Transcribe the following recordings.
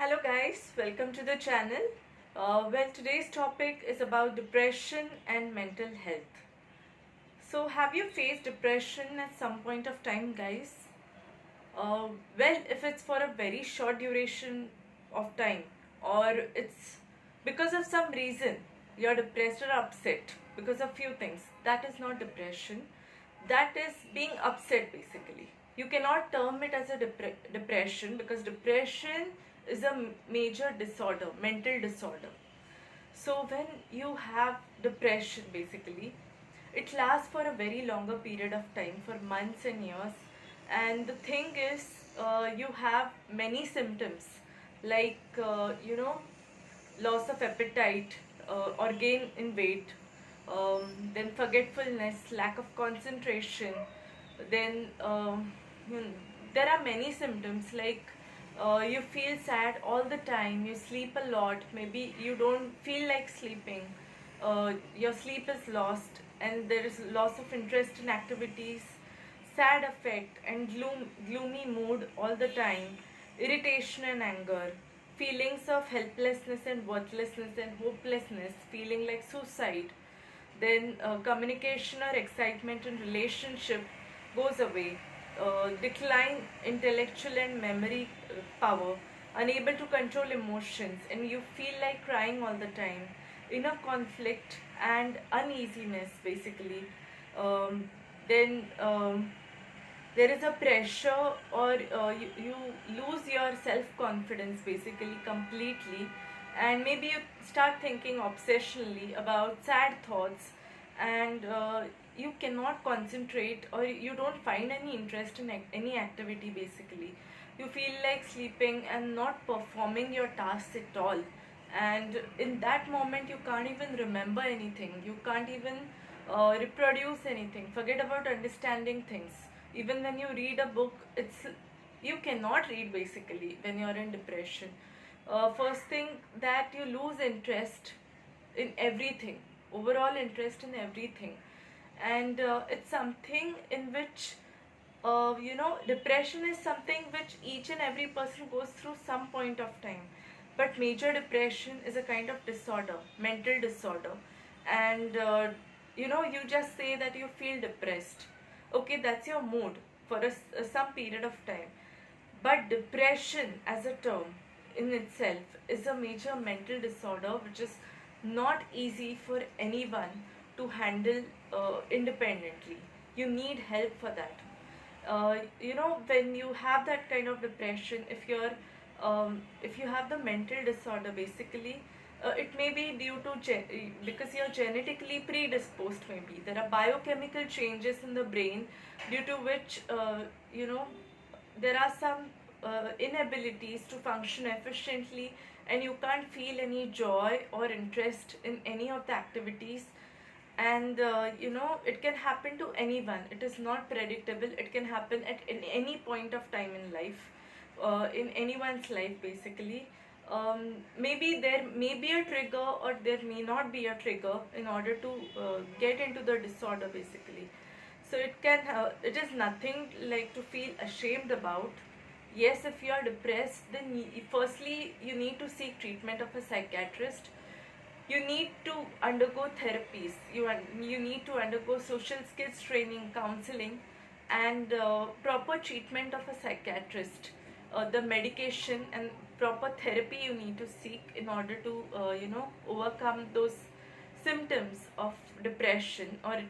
Hello guys, welcome to the channel. Today's topic is about depression and mental health. So have you faced depression at some point of time, guys? If it's for a very short duration of time, or it's because of some reason you're depressed or upset because of few things, that is not depression. That is being upset basically. You cannot term it as a depression, because depression is a major disorder, mental disorder. So when you have depression basically, it lasts for a very longer period of time, for months and years. And the thing is, you have many symptoms like, loss of appetite, or gain in weight, then forgetfulness, lack of concentration, then there are many symptoms like, you feel sad all the time, you sleep a lot, maybe you don't feel like sleeping, your sleep is lost, and there is loss of interest in activities, sad affect and gloomy mood all the time, irritation and anger, feelings of helplessness and worthlessness and hopelessness, feeling like suicide. Then communication or excitement in relationship goes away, decline intellectual and memory power, unable to control emotions, and you feel like crying all the time, inner conflict and uneasiness basically. Then there is a pressure, or you lose your self confidence basically completely, and maybe you start thinking obsessionally about sad thoughts, and you cannot concentrate, or you don't find any interest in any activity basically. You feel like sleeping and not performing your tasks at all, and in that moment you can't even remember anything, you can't even reproduce anything, forget about understanding things. Even when you read a book, it's you cannot read basically when you're in depression. First thing, that you lose interest in everything, overall interest in everything. And it's something in which, depression is something which each and every person goes through some point of time. But major depression is a kind of disorder, mental disorder. And you just say that you feel depressed. Okay, that's your mood for some period of time. But depression as a term in itself is a major mental disorder which is not easy for anyone to handle independently. You need help for that. When you have that kind of depression, if you have the mental disorder basically, it may be due to because you're genetically predisposed. Maybe there are biochemical changes in the brain due to which, there are some inabilities to function efficiently, and you can't feel any joy or interest in any of the activities. And it can happen to anyone, it is not predictable, it can happen at any point of time in life, in anyone's life basically. Maybe there may be a trigger, or there may not be a trigger in order to get into the disorder basically. So it is nothing like to feel ashamed about. Yes, if you are depressed, then firstly you need to seek treatment of a psychiatrist. You need to undergo therapies, you need to undergo social skills training, counseling, and proper treatment of a psychiatrist. The medication and proper therapy you need to seek in order to overcome those symptoms of depression. Or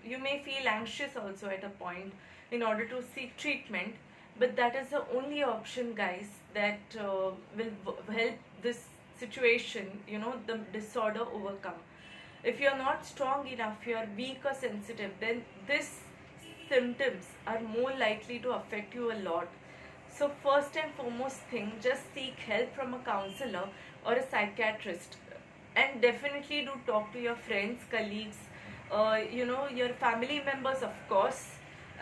you may feel anxious also at a point, in order to seek treatment. But that is the only option, guys, that will help this situation, the disorder, overcome. If you're not strong enough, you're weak or sensitive, then this symptoms are more likely to affect you a lot. So first and foremost thing, just seek help from a counselor or a psychiatrist. And definitely do talk to your friends, colleagues, your family members, of course.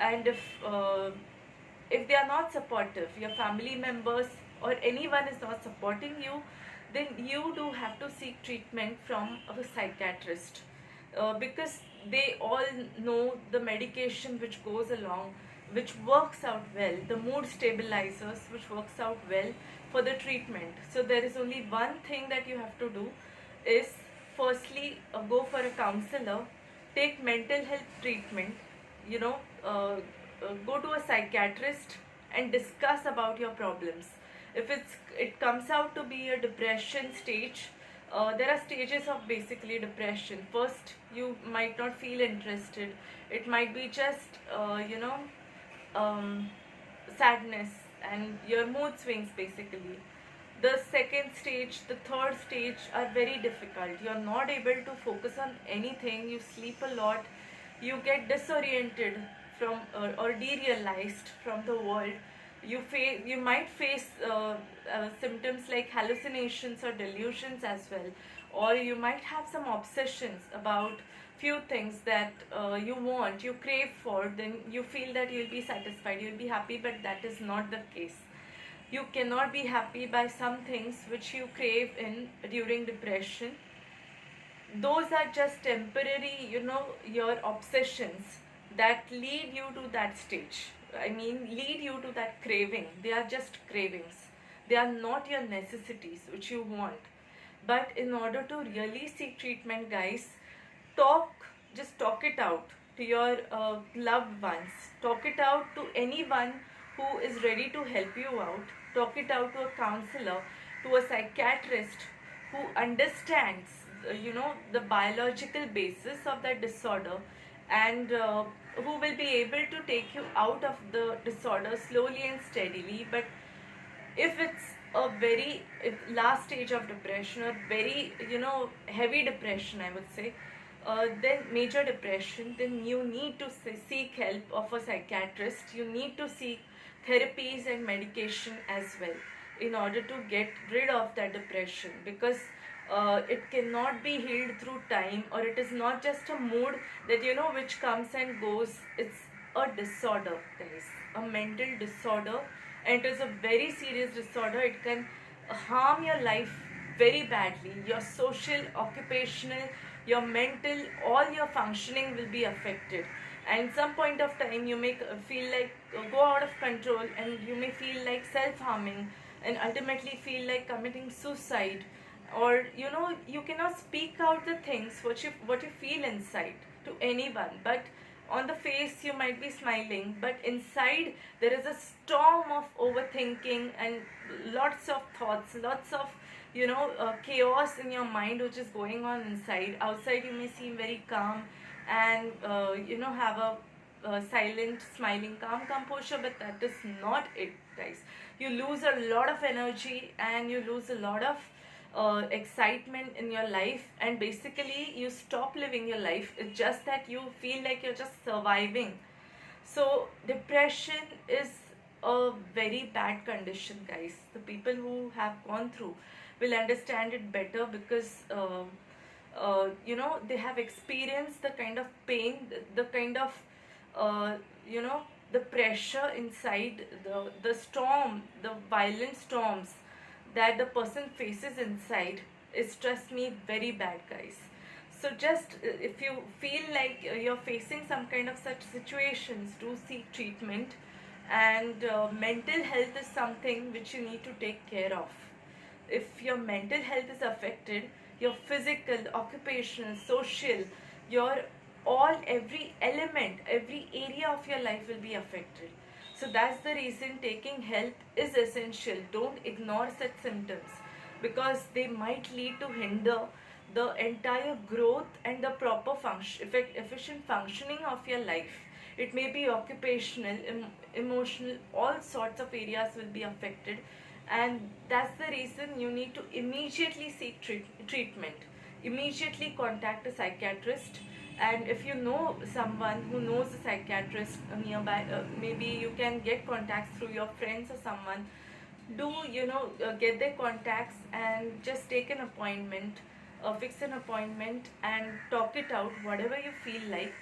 And if they are not supportive, your family members or anyone is not supporting you, then you do have to seek treatment from a psychiatrist, because they all know the medication which goes along. which works out well, the mood stabilizers, which works out well for the treatment. So there is only one thing that you have to do is, firstly, go for a counselor, take mental health treatment, you know, go to a psychiatrist and discuss about your problems. If it comes out to be a depression stage, there are stages of basically depression. First, you might not feel interested. It might be just um, sadness and your mood swings basically. The second stage, the third stage are very difficult. You're not able to focus on anything. You sleep a lot. You get disoriented from or derealized from the world. You might face symptoms like hallucinations or delusions as well, or you might have some obsessions about few things that you want, you crave for. Then you feel that you'll be satisfied, you'll be happy, but that is not the case. You cannot be happy by some things which you crave in during depression. Those are just temporary, your obsessions that lead you to that stage. I mean, lead you to that craving. They are just cravings. They are not your necessities which you want. But in order to really seek treatment, guys, just talk it out to your loved ones. Talk it out to anyone who is ready to help you out. Talk it out to a counselor, to a psychiatrist who understands, the biological basis of that disorder, and who will be able to take you out of the disorder slowly and steadily. But if it's a very last stage of depression, or very heavy depression, I would say, then major depression, then you need to seek help of a psychiatrist. You need to seek therapies and medication as well in order to get rid of that depression, because it cannot be healed through time, or it is not just a mood that which comes and goes. It's a disorder, guys, a mental disorder, and it is a very serious disorder. It can harm your life very badly. Your social, occupational, your mental, all your functioning will be affected. And some point of time you may feel like go out of control, and you may feel like self-harming, and ultimately feel like committing suicide. Or you cannot speak out the things what you feel inside to anyone, but on the face you might be smiling, but inside there is a storm of overthinking and lots of thoughts, lots of chaos in your mind which is going on inside. Outside you may seem very calm and have a silent, smiling, calm composure, but that is not it, guys. You lose a lot of energy, and you lose a lot of excitement in your life, and basically you stop living your life. It's just that you feel like you're just surviving. So depression is a very bad condition, guys. The people who have gone through will understand it better, because they have experienced the kind of pain, the kind of uh, you know the pressure inside, the storm, the violent storms that the person faces inside is, trust me, very bad, guys. So just if you feel like you're facing some kind of such situations, do seek treatment. And mental health is something which you need to take care of. If your mental health is affected, your physical, occupational, social, your every element, every area of your life will be affected. So that's the reason taking help is essential. Don't ignore such symptoms, because they might lead to hinder the entire growth and the proper efficient functioning of your life. It may be occupational, emotional, all sorts of areas will be affected, and that's the reason you need to immediately seek treatment. Immediately contact a psychiatrist. And if you know someone who knows a psychiatrist nearby, maybe you can get contacts through your friends or someone. Do get their contacts and just take an appointment, fix an appointment, and talk it out, whatever you feel like,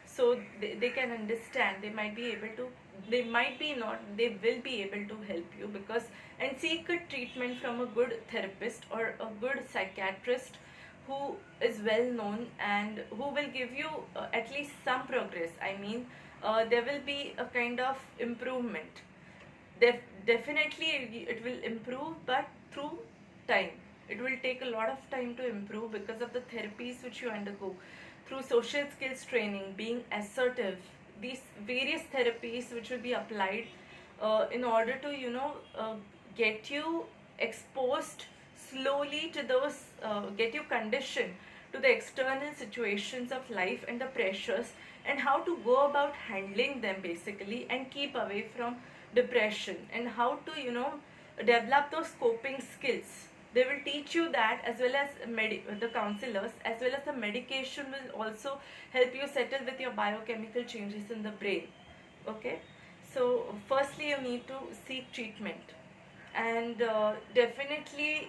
so they can understand. They might be able to, they might be not, they will be able to help you, because, and seek a treatment from a good therapist or a good psychiatrist who is well known, and who will give you at least some progress. I mean, there will be a kind of improvement. Definitely it will improve, but through time. It will take a lot of time to improve because of the therapies which you undergo through social skills training, being assertive, these various therapies which will be applied in order to get you exposed slowly to those, get you conditioned to the external situations of life and the pressures, and how to go about handling them basically, and keep away from depression, and how to develop those coping skills. They will teach you that, as well as the counselors, as well as the medication will also help you settle with your biochemical changes in the brain. Okay, so firstly you need to seek treatment, and definitely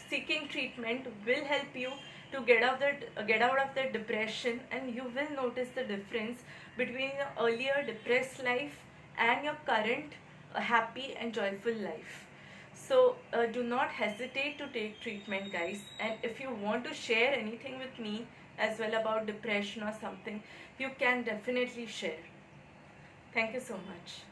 seeking treatment will help you to get out of that depression, and you will notice the difference between your earlier depressed life and your current happy and joyful life. So do not hesitate to take treatment, guys. And if you want to share anything with me as well about depression or something, you can definitely share. Thank you so much.